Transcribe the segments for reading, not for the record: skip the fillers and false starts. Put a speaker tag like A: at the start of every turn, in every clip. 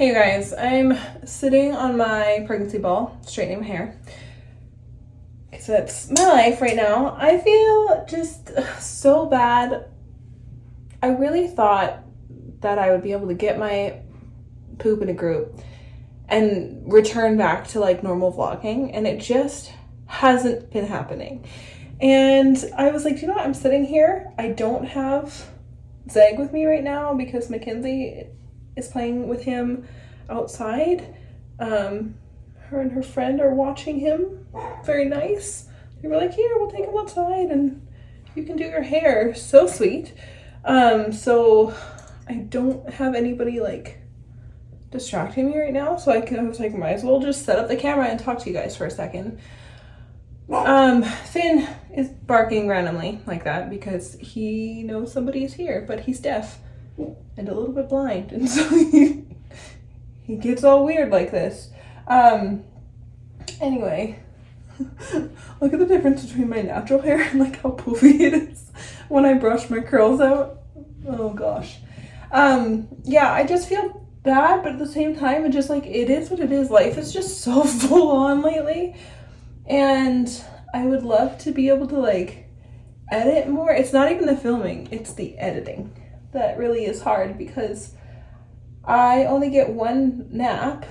A: Hey you guys, I'm sitting on my pregnancy ball, straightening my hair, because it's my life right now. I feel just so bad. I really thought that I would be able to get my poop in a group and return back to like normal vlogging, and it just hasn't been happening. And I was like, you know what, I'm sitting here. I don't have Zeg with me right now because Mackenzie is playing with him outside. Her and her friend are watching him. Very nice. They were like, here, we'll take him outside and you can do your hair. So sweet. So I don't have anybody like distracting me right now, so I was like, might as well just set up the camera and talk to you guys for a second. Finn is barking randomly like that because he knows somebody's here, but he's deaf and a little bit blind, and so he gets all weird like this. Anyway, look at the difference between my natural hair and like how poofy it is when I brush my curls out. Oh gosh. Yeah, I just feel bad, but at the same time, it just like, it is what it is. Life is just so full on lately. And I would love to be able to like edit more. It's not even the filming, it's the editing that really is hard, because I only get one nap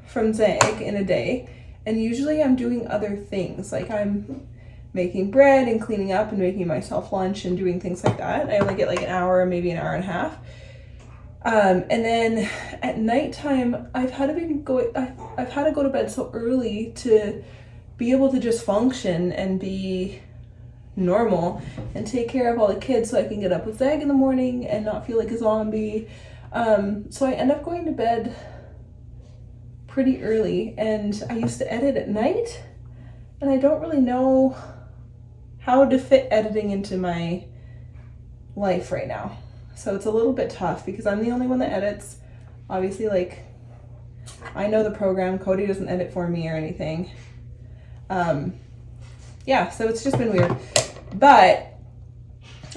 A: from Zeg in a day, and usually I'm doing other things. Like I'm making bread and cleaning up and making myself lunch and doing things like that. I only get like an hour, maybe an hour and a half. And then at nighttime, I've had to go to bed so early to be able to just function and be normal and take care of all the kids, so I can get up with Zeg in the morning and not feel like a zombie. So I end up going to bed pretty early, and I used to edit at night, and I don't really know how to fit editing into my life right now. So it's a little bit tough because I'm the only one that edits. Obviously, like, I know the program. Cody doesn't edit for me or anything. Yeah, so it's just been weird. But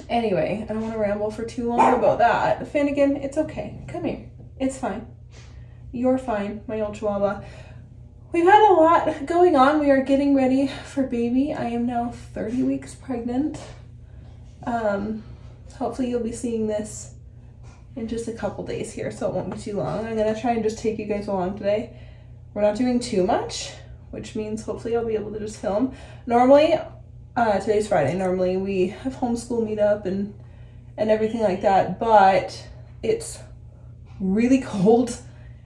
A: anyway, I don't want to ramble for too long about that. Finnegan, it's okay. Come here. It's fine. You're fine, my old chihuahua. We've had a lot going on. We are getting ready for baby. I am now 30 weeks pregnant. Hopefully you'll be seeing this in just a couple days here, so it won't be too long. I'm gonna try and just take you guys along today. We're not doing too much, which means hopefully I'll be able to just film. Normally, today's Friday, normally we have homeschool meetup and everything like that, but it's really cold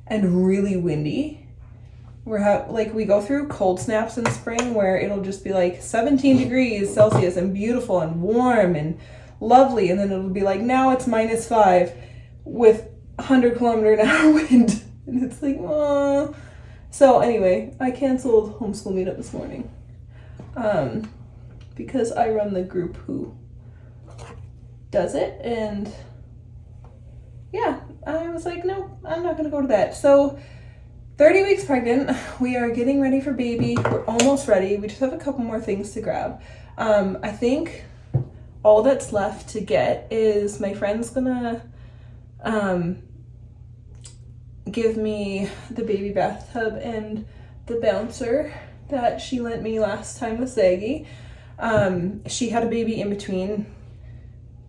A: and really windy. We go through cold snaps in the spring where it'll just be like 17 degrees Celsius and beautiful and warm and lovely, and then it'll be like, now it's -5 with 100-kilometer-an-hour wind, and it's like, oh. So anyway, I canceled homeschool meetup this morning because I run the group who does it, and yeah, I was like, no, I'm not gonna go to that. So 30 weeks pregnant, we are getting ready for baby. We're almost ready. We just have a couple more things to grab. I think all that's left to get is my friend's gonna give me the baby bathtub and the bouncer that she lent me last time with Zaggy. She had a baby in between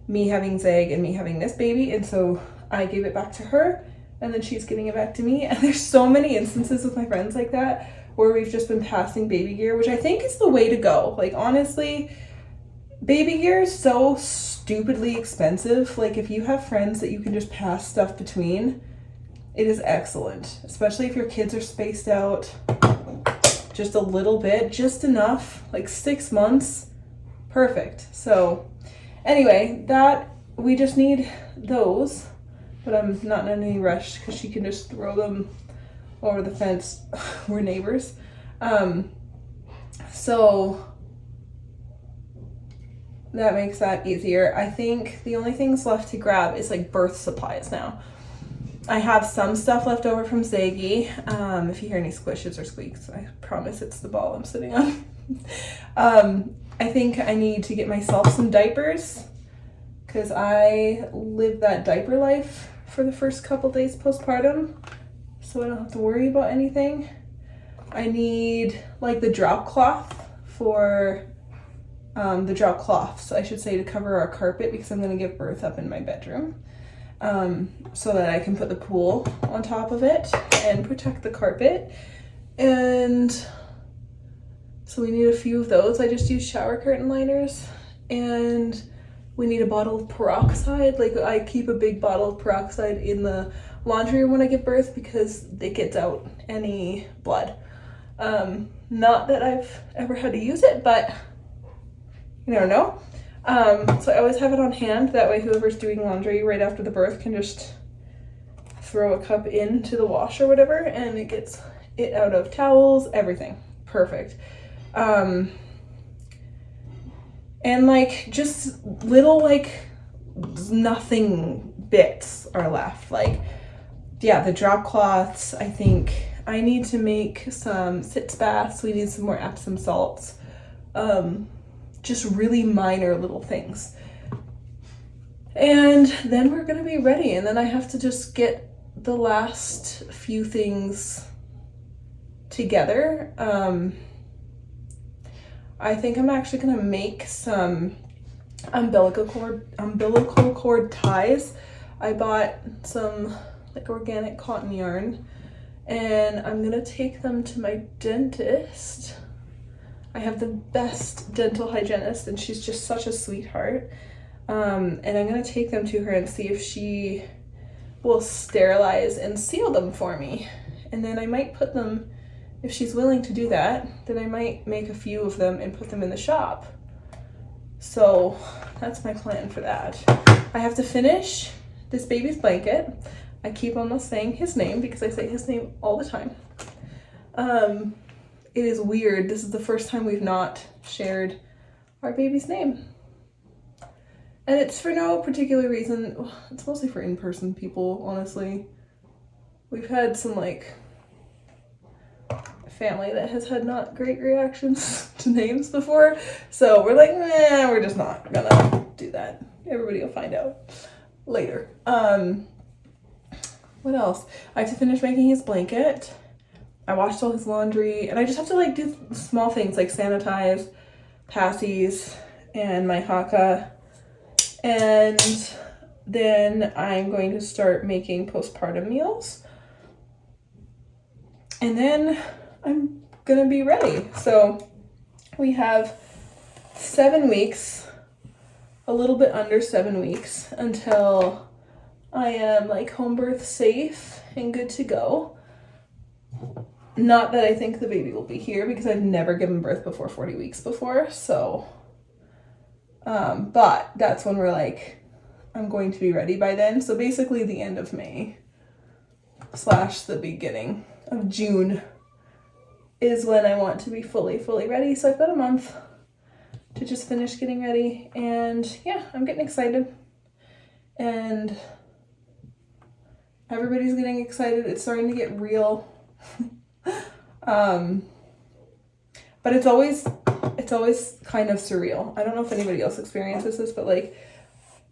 A: me having Zeg and me having this baby, and so I gave it back to her, and then she's giving it back to me. And there's so many instances with my friends like that where we've just been passing baby gear, which I think is the way to go. Like, honestly, baby gear is so stupidly expensive. Like, if you have friends that you can just pass stuff between, it is excellent, especially if your kids are spaced out just a little bit, just enough, like 6 months, perfect. So anyway, that we just need those, but I'm not in any rush because she can just throw them over the fence. We're neighbors. So that makes that easier. I think the only things left to grab is like birth supplies now. I have some stuff left over from Zaggy. If you hear any squishes or squeaks, I promise it's the ball I'm sitting on. I think I need to get myself some diapers because I lived that diaper life for the first couple days postpartum. so I don't have to worry about anything. I need like the drop cloth for the drop cloths, I should say, to cover our carpet because I'm going to give birth up in my bedroom, so that I can put the pool on top of it and protect the carpet. And so we need a few of those. I just use shower curtain liners, and we need a bottle of peroxide. Like, I keep a big bottle of peroxide in the laundry room when I give birth because it gets out any blood. Not that I've ever had to use it, but you never know. So I always have it on hand. That way whoever's doing laundry right after the birth can just throw a cup into the wash or whatever, and it gets it out of towels, everything. Perfect. And like just little like nothing bits are left. Like, yeah, the drop cloths, I think I need to make some sitz baths. We need some more Epsom salts. Just really minor little things. And then we're gonna be ready. And then I have to just get the last few things together. I think I'm actually gonna make some umbilical cord ties. I bought some like organic cotton yarn, and I'm gonna take them to my dentist. I have the best dental hygienist, and she's just such a sweetheart. And I'm gonna take them to her and see if she will sterilize and seal them for me. And then I might put them, if she's willing to do that, then I might make a few of them and put them in the shop. So that's my plan for that. I have to finish this baby's blanket. I keep almost saying his name because I say his name all the time. It is weird. This is the first time we've not shared our baby's name. And it's for no particular reason. It's mostly for in-person people, honestly. We've had some like family that has had not great reactions to names before. So we're like, nah, we're just not gonna do that. Everybody will find out later. What else? I have to finish making his blanket. I washed all his laundry, and I just have to like do small things like sanitize Passie's and my Haka. And then I'm going to start making postpartum meals. And then I'm gonna be ready. So we have 7 weeks, a little bit under 7 weeks until I am like home birth safe and good to go. Not that I think the baby will be here because I've never given birth before 40 weeks before. So, but that's when we're like, I'm going to be ready by then. So basically the end of May / the beginning of June is when I want to be fully ready. So I've got a month to just finish getting ready, and yeah, I'm getting excited, and everybody's getting excited. It's starting to get real. But it's always kind of surreal. I don't know if anybody else experiences this, but like,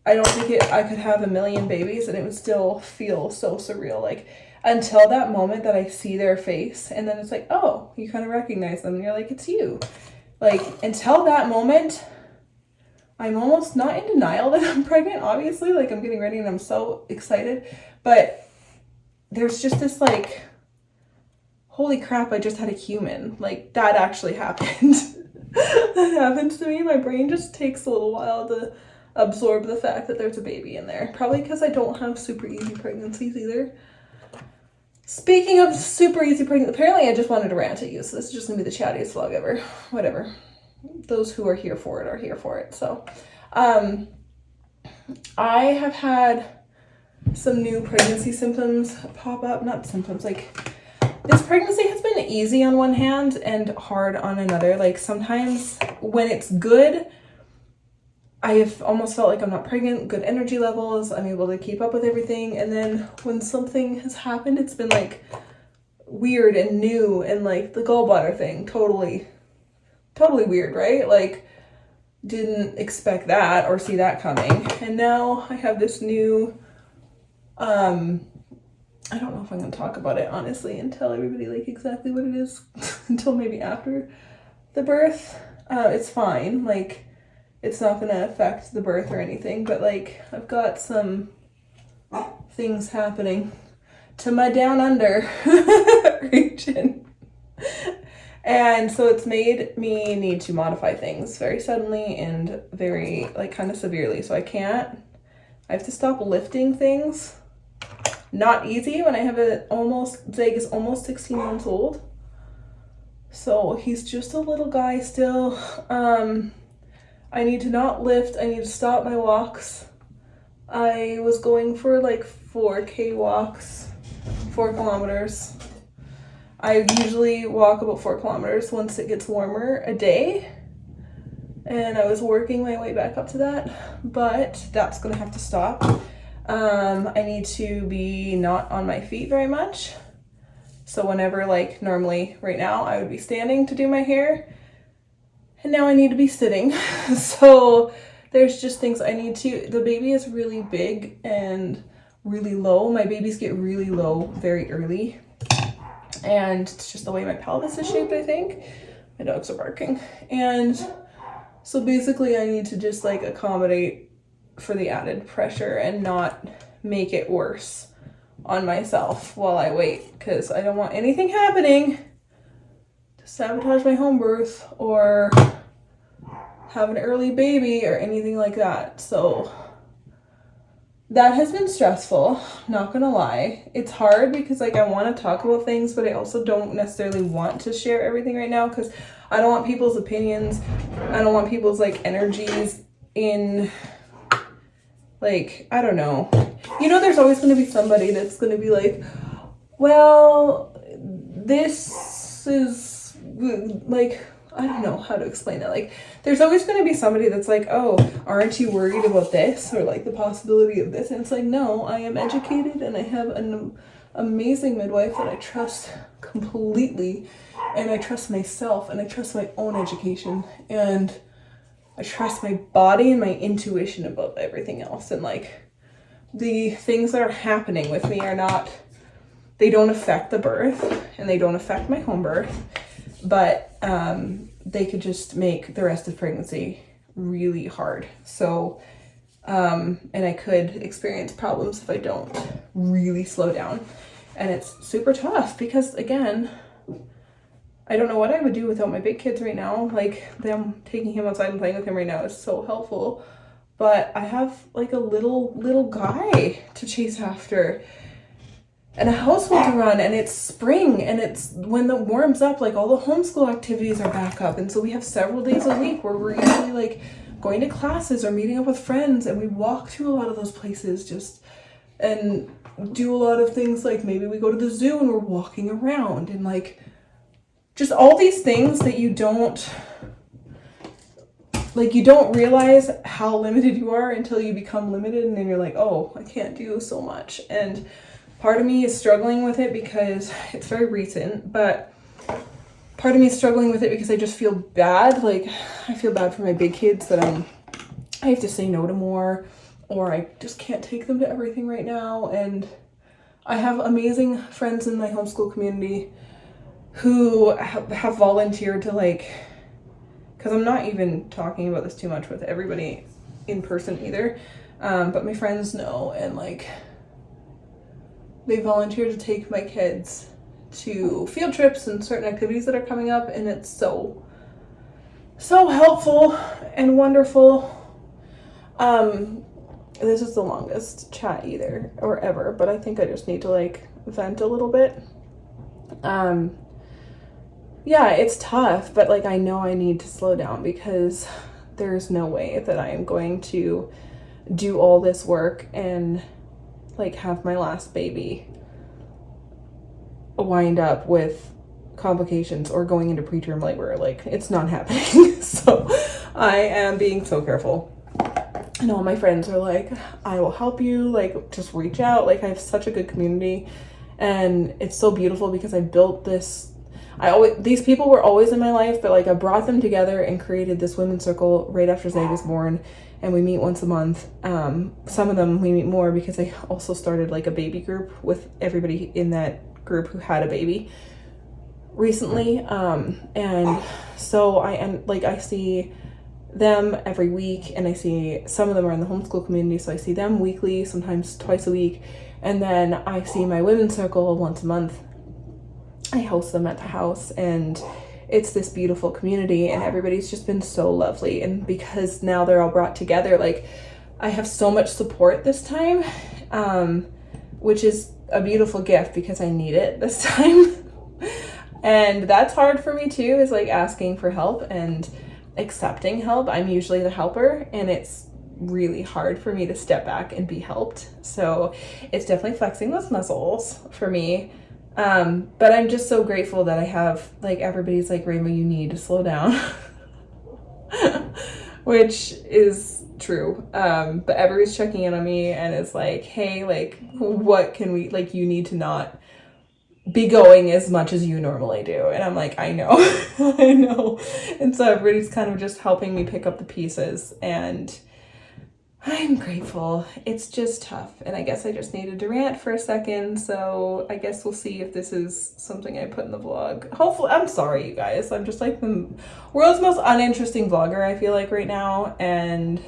A: I don't think I could have a million babies and it would still feel so surreal. Like, until that moment that I see their face, and then it's like, oh, you kind of recognize them, and you're like, it's you. Like, until that moment, I'm almost not in denial that I'm pregnant, obviously. Like, I'm getting ready and I'm so excited. But there's just this like, holy crap, I just had a human. Like, that actually happened. That happens to me. My brain just takes a little while to absorb the fact that there's a baby in there. Probably because I don't have super easy pregnancies either. Speaking of super easy pregnancy, apparently I just wanted to rant at you, so this is just gonna be the chattiest vlog ever. Whatever. Those who are here for it are here for it. So, I have had some new pregnancy symptoms pop up. Not symptoms, like, this pregnancy has been easy on one hand and hard on another. Like, sometimes when it's good, I have almost felt like I'm not pregnant, good energy levels, I'm able to keep up with everything. And then when something has happened, it's been like weird and new, and like the gallbladder thing, totally weird, right? Like, didn't expect that or see that coming. And now I have this new I don't know if I'm going to talk about it, honestly, and tell everybody, like, exactly what it is until maybe after the birth. It's fine. Like, it's not going to affect the birth or anything, but, like, I've got some things happening to my down under region. And so it's made me need to modify things very suddenly and very, like, kind of severely. So I have to stop lifting things. Not easy when I have Zeg is almost 16 months old. So he's just a little guy still. I need to not lift. I need to stop my walks. I was going for like 4K walks, 4 kilometers. I usually walk about 4 kilometers once it gets warmer a day. And I was working my way back up to that, but that's gonna have to stop. I need to be not on my feet very much. So whenever, like, normally right now I would be standing to do my hair, and now I need to be sitting. So there's just things I need to, the baby is really big and really low. My babies get really low very early. And it's just the way my pelvis is shaped, I think. My dogs are barking. And so basically I need to just, like, accommodate for the added pressure and not make it worse on myself while I wait, because I don't want anything happening to sabotage my home birth or have an early baby or anything like that. So that has been stressful, not gonna lie. It's hard because, like, I want to talk about things, but I also don't necessarily want to share everything right now because I don't want people's opinions. I don't want people's, like, energies in, like, I don't know. You know, there's always going to be somebody that's going to be like, well, this is, like, I don't know how to explain it. Like, there's always going to be somebody that's like, oh, aren't you worried about this? Or, like, the possibility of this. And it's like, no, I am educated and I have an amazing midwife that I trust completely. And I trust myself and I trust my own education. And I trust my body and my intuition above everything else. And, like, the things that are happening with me are not, they don't affect the birth and they don't affect my home birth, but they could just make the rest of pregnancy really hard. So, and I could experience problems if I don't really slow down. And it's super tough because, again, I don't know what I would do without my big kids right now. Like, them taking him outside and playing with him right now is so helpful. But I have, like, a little guy to chase after and a household to run, and it's spring, and it's when it warms up, like, all the homeschool activities are back up. And so we have several days a week where we're usually, like, going to classes or meeting up with friends, and we walk to a lot of those places just and do a lot of things. Like, maybe we go to the zoo and we're walking around, and, like, just all these things that you don't realize how limited you are until you become limited, and then you're like, oh, I can't do so much. And part of me is struggling with it because it's very recent, but part of me is struggling with it because I just feel bad. Like, I feel bad for my big kids that I have to say no to more, or I just can't take them to everything right now. And I have amazing friends in my homeschool community who have volunteered to, like, because I'm not even talking about this too much with everybody in person either, but my friends know, and, like, they volunteer to take my kids to field trips and certain activities that are coming up, and it's so helpful and wonderful. This is the longest chat either or ever, but I think I just need to, like, vent a little bit. Yeah, it's tough, but, like, I know I need to slow down because there's no way that I am going to do all this work and, like, have my last baby wind up with complications or going into preterm labor. Like, it's not happening. So I am being so careful. And all my friends are like, I will help you, like, just reach out. Like, I have such a good community, and it's so beautiful because I built this. These people were always in my life, but, like, I brought them together and created this women's circle right after Zeg was born. and we meet once a month. Some of them we meet more because I also started like a baby group with everybody in that group who had a baby recently. And so I see them every week, and I see some of them are in the homeschool community, so I see them weekly, sometimes twice a week. And then I see my women's circle once a month. I host them at the house, and it's this beautiful community, and everybody's just been so lovely. And because now they're all brought together, like I have so much support this time, which is a beautiful gift because I need it this time. And that's hard for me too, is like asking for help and accepting help. I'm usually the helper, and it's really hard for me to step back and be helped. So it's definitely flexing those muscles for me. But I'm just so grateful that I have, like, everybody's like, Rainbow, you need to slow down, which is true. But everybody's checking in on me, and it's like, hey, like, what can we, like, you need to not be going as much as you normally do. And I'm like, I know, I know. And so everybody's kind of just helping me pick up the pieces, and I'm grateful. It's just tough, and I guess I just needed to rant for a second, so I guess we'll see if this is something I put in the vlog. Hopefully. I'm sorry, you guys. I'm just like the world's most uninteresting vlogger, I feel like, right now, and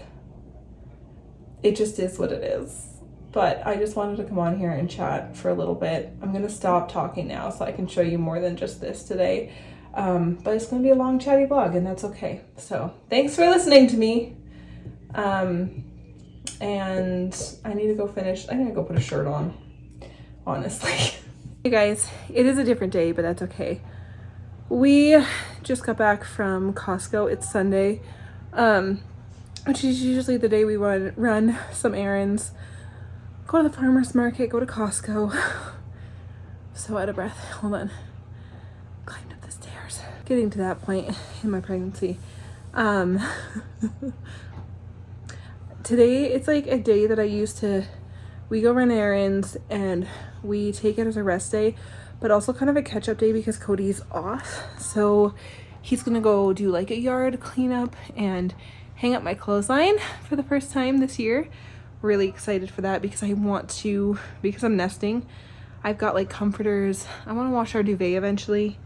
A: it just is what it is. But I just wanted to come on here and chat for a little bit. I'm gonna stop talking now so I can show you more than just this today. But it's gonna be a long chatty vlog, and that's okay. So thanks for listening to me. And I need to go finish. I'm gonna go put a shirt on, honestly. Hey guys, it is a different day, but that's okay. We just got back from Costco. It's Sunday, which is usually the day we run some errands, go to the farmer's market, go to Costco. So out of breath. Hold on. Climbed up the stairs. Getting to that point in my pregnancy. Today, it's like a day that I used to, we go run errands and we take it as a rest day, but also kind of a catch-up day because Cody's off. So he's gonna go do like a yard cleanup and hang up my clothesline for the first time this year. Really excited for that because I want to, because I'm nesting, I've got like comforters. I want to wash our duvet eventually.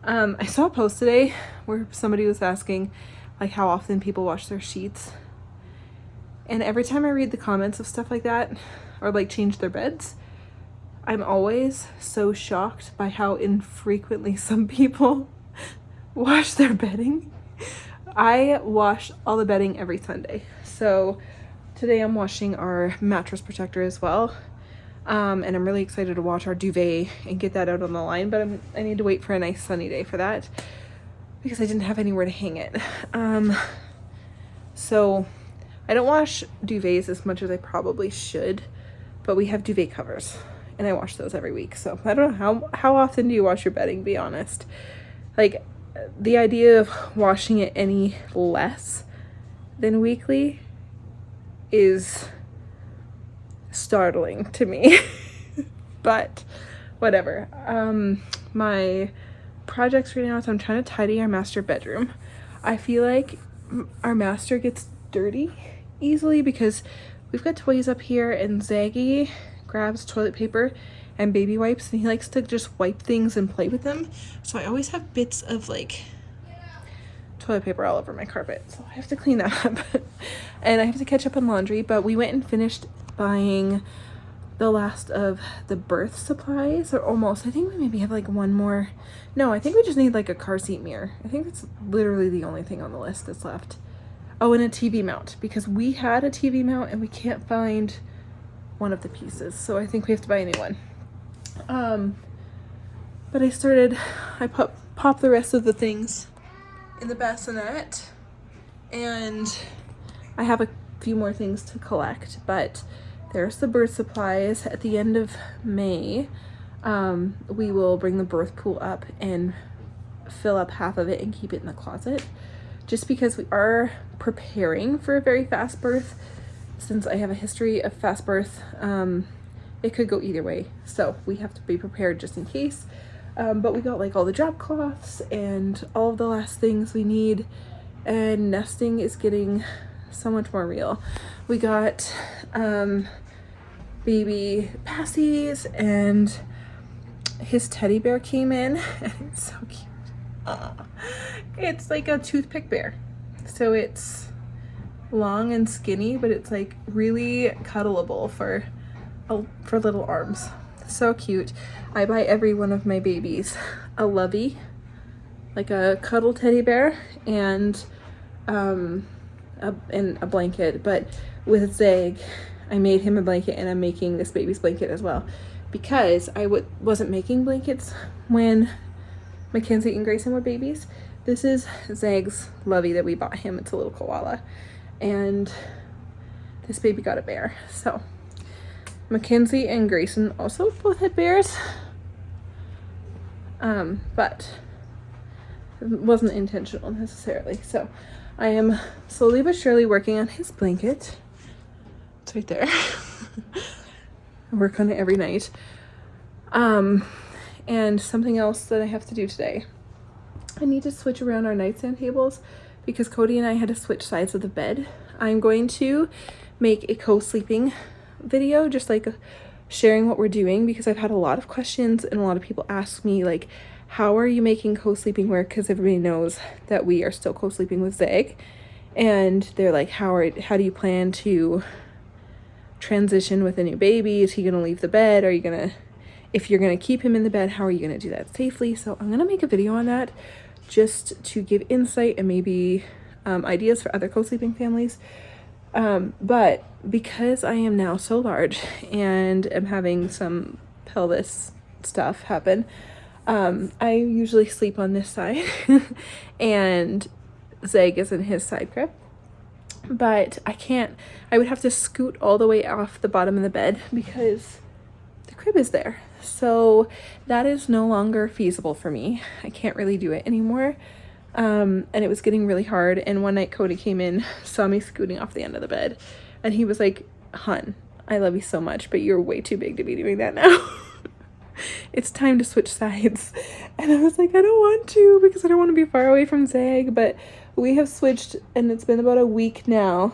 A: I saw a post today where somebody was asking like how often people wash their sheets. And every time I read the comments of stuff like that, or like change their beds, I'm always so shocked by how infrequently some people wash their bedding. I wash all the bedding every Sunday. So today I'm washing our mattress protector as well. And I'm really excited to wash our duvet and get that out on the line, but I need to wait for a nice sunny day for that because I didn't have anywhere to hang it. So I don't wash duvets as much as I probably should, but we have duvet covers and I wash those every week. So I don't know, how often do you wash your bedding, be honest? Like, the idea of washing it any less than weekly is startling to me. But whatever. My projects right now is I'm trying to tidy our master bedroom. I feel like our master gets dirty easily because we've got toys up here, and Zaggy grabs toilet paper and baby wipes and he likes to just wipe things and play with them. So I always have bits of like toilet paper all over my carpet, so I have to clean that up. And I have to catch up on laundry, but we went and finished buying the last of the birth supplies, or almost. I think we maybe have like one more. No, I think we just need like a car seat mirror. I think that's literally the only thing on the list that's left. Oh, and a TV mount, because we had a TV mount and we can't find one of the pieces, so I think we have to buy a new one. But I popped the rest of the things in the bassinet, and I have a few more things to collect, but there's the birth supplies. At the end of May, we will bring the birth pool up and fill up half of it and keep it in the closet, just because we are preparing for a very fast birth. Since I have a history of fast birth, it could go either way, so we have to be prepared just in case. But we got like all the drop cloths and all of the last things we need, and nesting is getting so much more real. We got baby Passies, and his teddy bear came in, and it's so cute. It's like a toothpick bear, so it's long and skinny, but it's like really cuddleable for little arms. So cute. I buy every one of my babies a lovey, like a cuddle teddy bear, and a blanket. But with Zeg, I made him a blanket, and I'm making this baby's blanket as well, because I wasn't making blankets when Mackenzie and Grayson were babies. This is Zeg's lovey that we bought him. It's a little koala, and this baby got a bear. So Mackenzie and Grayson also both had bears, but it wasn't intentional necessarily. So I am slowly but surely working on his blanket. It's right there. I work on it every night. And something else that I have to do today, I need to switch around our nightstand tables because Cody and I had to switch sides of the bed. I'm going to make a co-sleeping video, just like sharing what we're doing, because I've had a lot of questions and a lot of people ask me, like, how are you making co-sleeping work? Because everybody knows that we are still co-sleeping with Zeg, and they're like, how do you plan to transition with a new baby? Is he gonna leave the bed? If you're gonna keep him in the bed, how are you gonna do that safely? So I'm gonna make a video on that, just to give insight and maybe ideas for other co-sleeping families. But because I am now so large and am having some pelvis stuff happen, I usually sleep on this side and Zeg is in his side crib. But I would have to scoot all the way off the bottom of the bed because the crib is there. So that is no longer feasible for me. I can't really do it anymore. And it was getting really hard. And one night Cody came in, saw me scooting off the end of the bed, and he was like, "Hun, I love you so much, but you're way too big to be doing that now." It's time to switch sides. And I was like, I don't want to, because I don't want to be far away from Zeg, but we have switched, and it's been about a week now,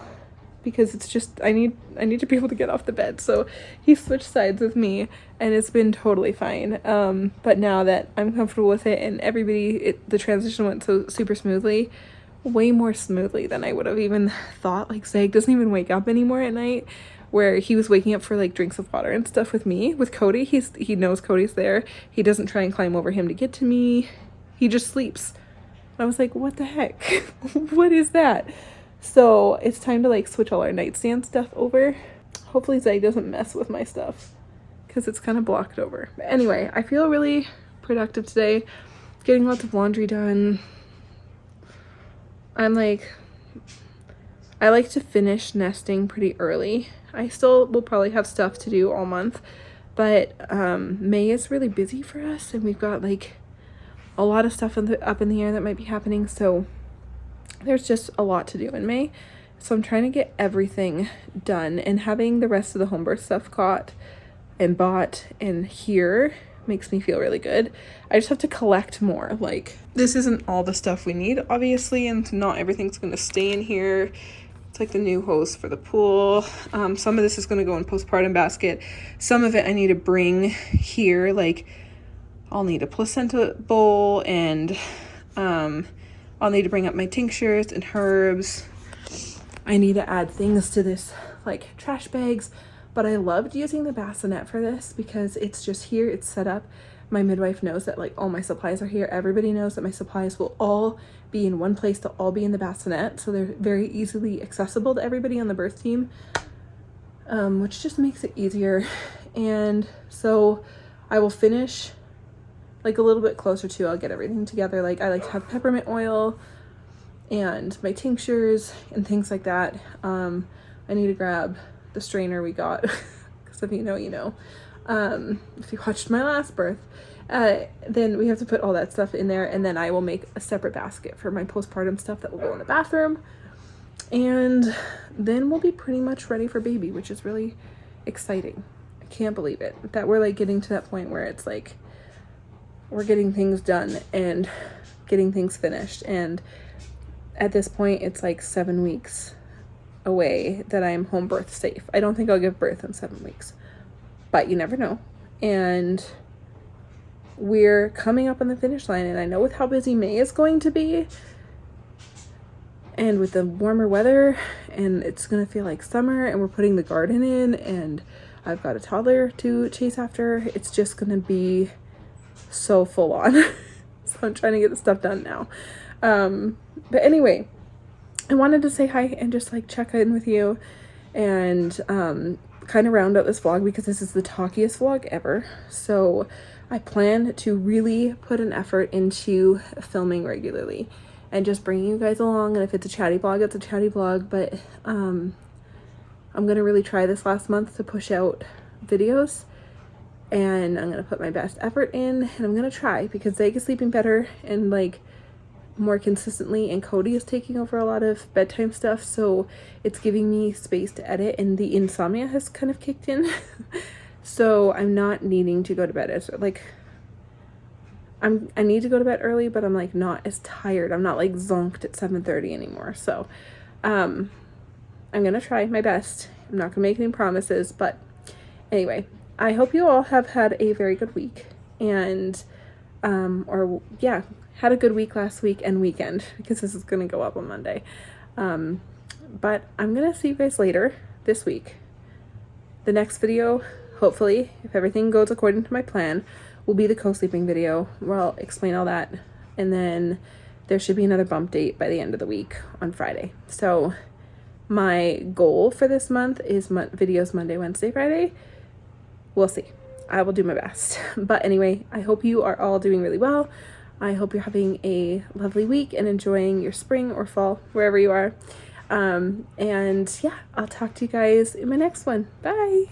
A: because it's just, I need to be able to get off the bed. So he switched sides with me, and it's been totally fine. But now that I'm comfortable with it, and the transition went so super smoothly, way more smoothly than I would have even thought. Like, Zeg doesn't even wake up anymore at night, where he was waking up for like drinks of water and stuff with me. With Cody, he knows Cody's there. He doesn't try and climb over him to get to me. He just sleeps. I was like, what the heck? What is that? So it's time to like switch all our nightstand stuff over. Hopefully Zeg doesn't mess with my stuff, because it's kind of blocked over. But anyway, I feel really productive today, getting lots of laundry done. I like to finish nesting pretty early. I still will probably have stuff to do all month, but May is really busy for us, and we've got like a lot of stuff up in the air that might be happening. So there's just a lot to do in May. So I'm trying to get everything done, and having the rest of the home birth stuff caught and bought and here makes me feel really good. I just have to collect more. Like, this isn't all the stuff we need, obviously, and not everything's going to stay in here. It's like the new hose for the pool. Some of this is going to go in postpartum basket. Some of it I need to bring here. Like, I'll need a placenta bowl, and I'll need to bring up my tinctures and herbs. I need to add things to this, like trash bags. But I loved using the bassinet for this because it's just here, it's set up. My midwife knows that like all my supplies are here. Everybody knows that my supplies will all be in one place. They'll all be in the bassinet, so they're very easily accessible to everybody on the birth team, which just makes it easier. And so I will finish like a little bit closer to, I'll get everything together. Like, I like to have peppermint oil and my tinctures and things like that. I need to grab the strainer we got, because if you know, you know. If you watched my last birth, then we have to put all that stuff in there, and then I will make a separate basket for my postpartum stuff that will go in the bathroom, and then we'll be pretty much ready for baby, which is really exciting. I can't believe it that we're like getting to that point where it's like we're getting things done and getting things finished, and at this point it's like 7 weeks away that I am home birth safe. I don't think I'll give birth in 7 weeks, but you never know. And we're coming up on the finish line, and I know with how busy May is going to be, and with the warmer weather, and it's gonna feel like summer, and we're putting the garden in, and I've got a toddler to chase after, it's just gonna be so full on. So I'm trying to get the stuff done now. But anyway, I wanted to say hi and just like check in with you and kind of round out this vlog because this is the talkiest vlog ever. So I plan to really put an effort into filming regularly and just bringing you guys along. And if it's a chatty vlog, it's a chatty vlog. But I'm gonna really try this last month to push out videos, and I'm gonna put my best effort in, and I'm gonna try because Zach is sleeping better and like more consistently, and Cody is taking over a lot of bedtime stuff, so it's giving me space to edit, and the insomnia has kind of kicked in. So I'm not needing to go to bed as like I need to go to bed early, but I'm like not as tired. I'm not like zonked at 7:30 anymore. So I'm gonna try my best. I'm not gonna make any promises, but anyway, I hope you all have had a very good week, and had a good week last week and weekend, because this is gonna go up on Monday. But I'm gonna see you guys later this week. The next video, hopefully, if everything goes according to my plan, will be the co-sleeping video where I'll explain all that, and then there should be another bump date by the end of the week on Friday. So my goal for this month is videos Monday, Wednesday, Friday. We'll see. I will do my best. But anyway, I hope you are all doing really well. I hope you're having a lovely week and enjoying your spring or fall, wherever you are. And yeah, I'll talk to you guys in my next one. Bye.